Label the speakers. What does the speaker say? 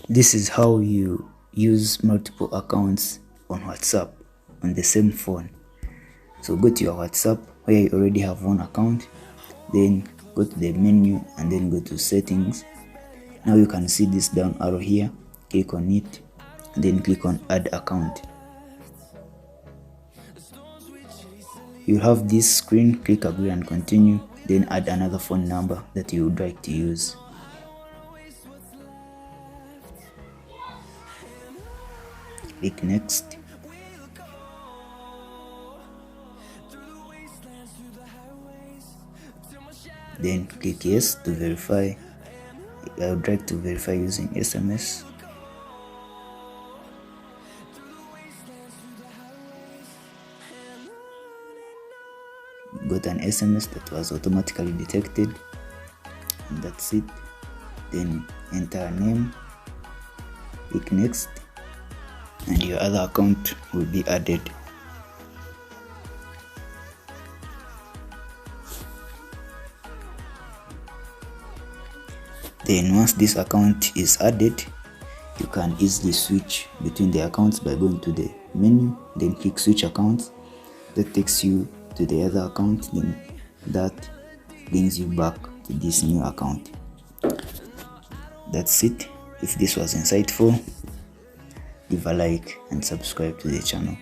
Speaker 1: This is how you use multiple accounts on WhatsApp on the same phone. So go to your WhatsApp where you already have one account, then go to the menu and then go to settings. Now you can see this down arrow here, click on it and then click on add account. You have this screen, click agree and continue, then add another phone number that you would like to use. Click next. Then click yes to verify. I would like to verify using SMS. Got an SMS that was automatically detected, and that's it. Then enter a name, click next, and your other account will be added. Then once this account is added, you can easily switch between the accounts by going to the menu, then click switch accounts. That takes you to the other account, then that brings you back to this new account. That's it. If this was insightful, leave a like and subscribe to the channel.